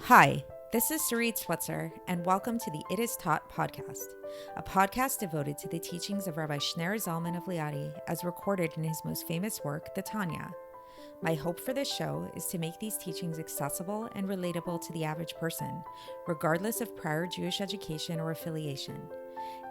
Hi, this is Sarit Switzer, and welcome to the It Is Taught podcast, a podcast devoted to the teachings of Rabbi Shneur Zalman of Liadi as recorded in his most famous work, the Tanya. My hope for this show is to make these teachings accessible and relatable to the average person, regardless of prior Jewish education or affiliation.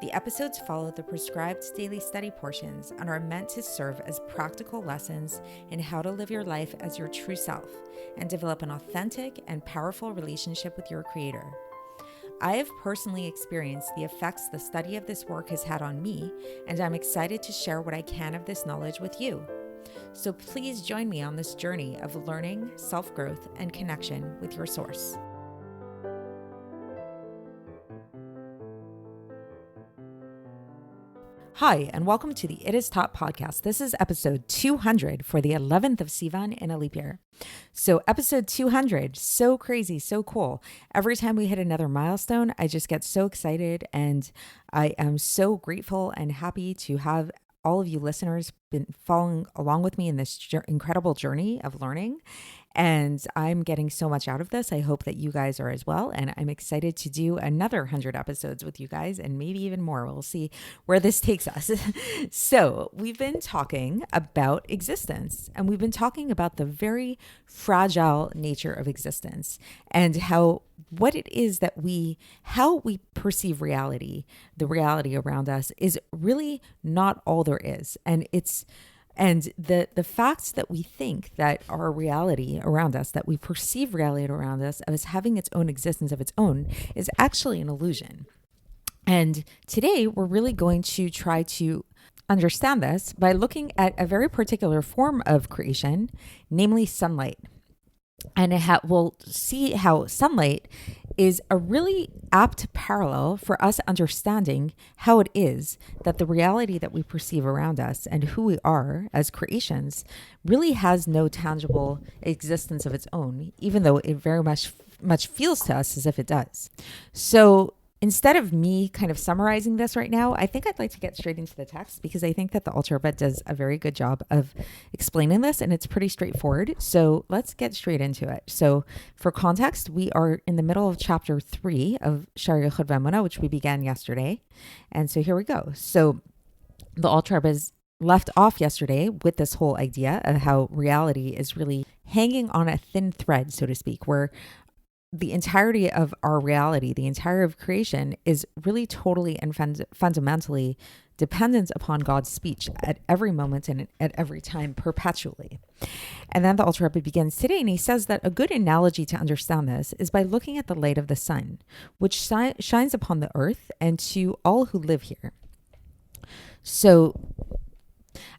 The episodes follow the prescribed daily study portions and are meant to serve as practical lessons in how to live your life as your true self and develop an authentic and powerful relationship with your Creator. I have personally experienced the effects the study of this work has had on me, and I'm excited to share what I can of this knowledge with you. So please join me on this journey of learning, self-growth, and connection with your source. Hi, and welcome to the It Is Taught podcast. This is episode 200 for the 11th of Sivan in a leap year. So episode 200, so crazy, so cool. Every time we hit another milestone, I just get so excited, and I am so grateful and happy to have all of you listeners been following along with me in this incredible journey of learning. And I'm getting so much out of this. I hope that you guys are as well. And I'm excited to do another 100 episodes with you guys and maybe even more. We'll see where this takes us. So we've been talking about existence, and we've been talking about the very fragile nature of existence and what it is that how we perceive reality, the reality around us, is really not all there is. And the fact that we think that our reality around us, that we perceive reality around us as having its own existence of its own, is actually an illusion. And today we're really going to try to understand this by looking at a very particular form of creation, namely sunlight. And we'll see how sunlight is a really apt parallel for us understanding how it is that the reality that we perceive around us and who we are as creations really has no tangible existence of its own, even though it very much feels to us as if it does. So instead of me kind of summarizing this right now, I think I'd like to get straight into the text, because I think that the Alter Rebbe does a very good job of explaining this, and it's pretty straightforward. So let's get straight into it. So for context, we are in the middle of chapter 3 of Sha'ar HaYichud v'Emunah, which we began yesterday. And so here we go. So the Alter Rebbe is left off yesterday with this whole idea of how reality is really hanging on a thin thread, so to speak, where the entirety of our reality, the entire of creation, is really totally and fundamentally dependent upon God's speech at every moment and at every time, perpetually. And then the Alter Rebbe begins today, and he says that a good analogy to understand this is by looking at the light of the sun, which shines upon the earth and to all who live here. So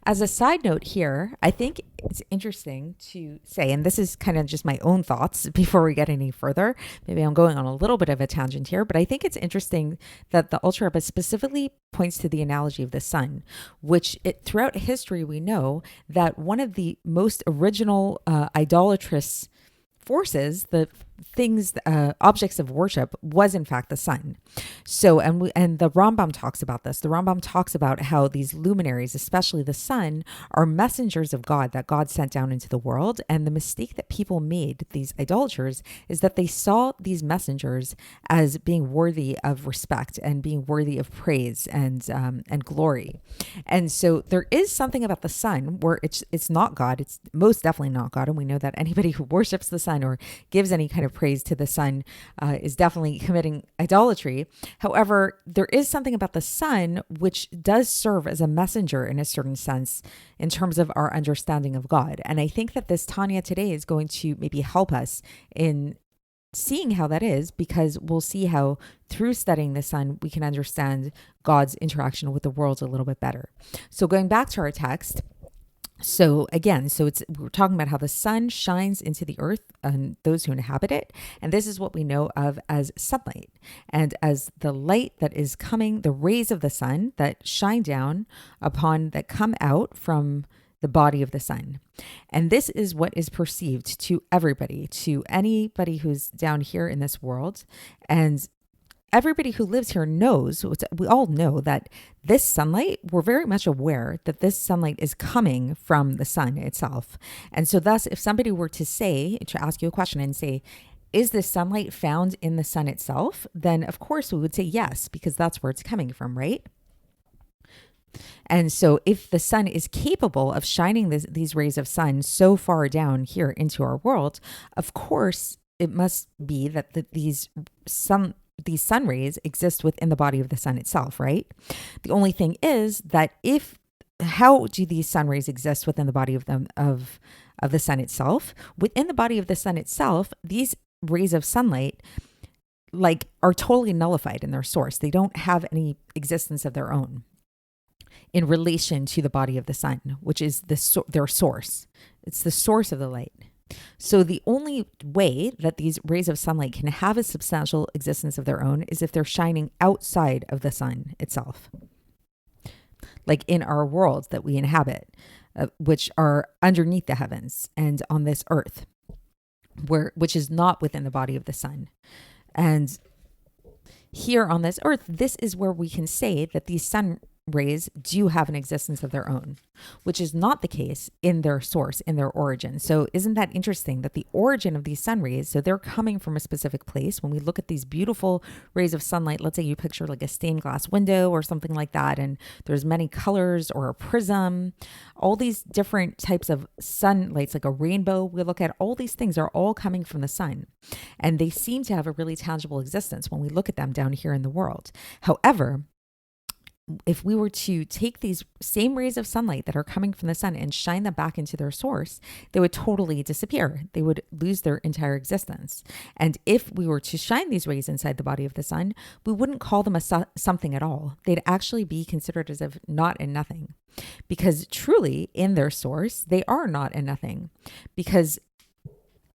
as a side note here, I think it's interesting to say, and this is kind of just my own thoughts before we get any further. Maybe I'm going on a little bit of a tangent here, but I think it's interesting that the Alter Rebbe specifically points to the analogy of the sun, which throughout history we know that one of the most original idolatrous forces, the things, objects of worship, was in fact the sun. So, and the Rambam talks about this. The Rambam talks about how these luminaries, especially the sun, are messengers of God that God sent down into the world. And the mistake that people made, these idolaters, is that they saw these messengers as being worthy of respect and being worthy of praise and glory. And so there is something about the sun where it's not God. It's most definitely not God. And we know that anybody who worships the sun or gives any kind of praise to the sun is definitely committing idolatry. However, there is something about the sun which does serve as a messenger in a certain sense in terms of our understanding of God. And I think that this Tanya today is going to maybe help us in seeing how that is, because we'll see how through studying the sun, we can understand God's interaction with the world a little bit better. So going back to our text, so again, we're talking about how the sun shines into the earth and those who inhabit it. And this is what we know of as sunlight. And as the light that is coming, the rays of the sun that shine down that come out from the body of the sun. And this is what is perceived to everybody, to anybody who's down here in this world. And everybody who lives here knows, we all know that this sunlight, we're very much aware that this sunlight is coming from the sun itself. And so thus, if somebody were to ask you a question and say, is this sunlight found in the sun itself? Then of course we would say yes, because that's where it's coming from, right? And so if the sun is capable of shining these rays of sun so far down here into our world, of course it must be that these sun rays exist within the body of the sun itself, right? The only thing is that how do these sun rays exist within the body of the sun itself? Within the body of the sun itself, these rays of sunlight are totally nullified in their source. They don't have any existence of their own in relation to the body of the sun, which is their source. It's the source of the light. So the only way that these rays of sunlight can have a substantial existence of their own is if they're shining outside of the sun itself, like in our world that we inhabit, which are underneath the heavens and on this earth, which is not within the body of the sun. And here on this earth, this is where we can say that these sun rays do have an existence of their own, which is not the case in their source, in their origin. So isn't that interesting that the origin of these sun rays, so they're coming from a specific place. When we look at these beautiful rays of sunlight, let's say you picture like a stained glass window or something like that, and there's many colors, or a prism, all these different types of sunlights, like a rainbow, we look at all these things are all coming from the sun, and they seem to have a really tangible existence when we look at them down here in the world. However, if we were to take these same rays of sunlight that are coming from the sun and shine them back into their source, they would totally disappear. They would lose their entire existence. And if we were to shine these rays inside the body of the sun, we wouldn't call them something at all. They'd actually be considered as if not and nothing, because truly in their source, they are not and nothing. Because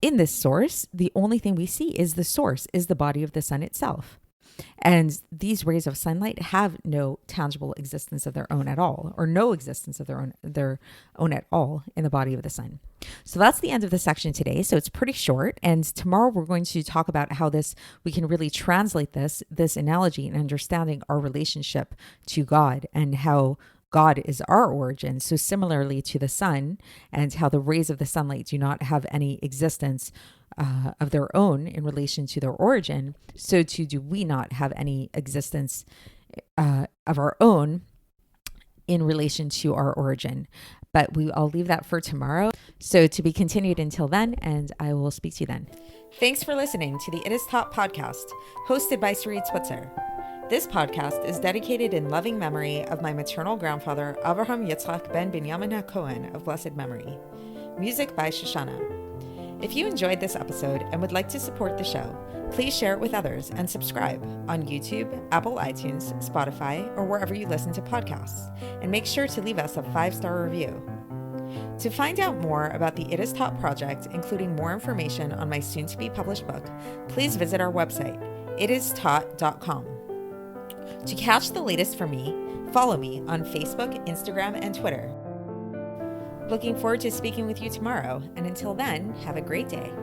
in this source, the only thing we see is the source, is the body of the sun itself. And these rays of sunlight have no tangible existence of their own at all, or no existence of their own at all in the body of the sun. So that's the end of the section today. So it's pretty short. And tomorrow we're going to talk about how we can really translate this analogy and understanding our relationship to God, and how God is our origin. So similarly to the sun, and how the rays of the sunlight do not have any existence of their own in relation to their origin, so too do we not have any existence of our own in relation to our origin. But I'll leave that for tomorrow. So to be continued until then, and I will speak to you then. Thanks for listening to the It Is Taught podcast, hosted by Sarit Switzer. This podcast is dedicated in loving memory of my maternal grandfather, Avraham Yitzchak ben Binyamin HaKohen of blessed memory. Music by Shoshana. If you enjoyed this episode and would like to support the show, please share it with others and subscribe on YouTube, Apple iTunes, Spotify, or wherever you listen to podcasts. And make sure to leave us a 5-star review. To find out more about the It Is Taught project, including more information on my soon-to-be published book, please visit our website, itistaught.com. To catch the latest from me, follow me on Facebook, Instagram, and Twitter. Looking forward to speaking with you tomorrow, and until then, have a great day.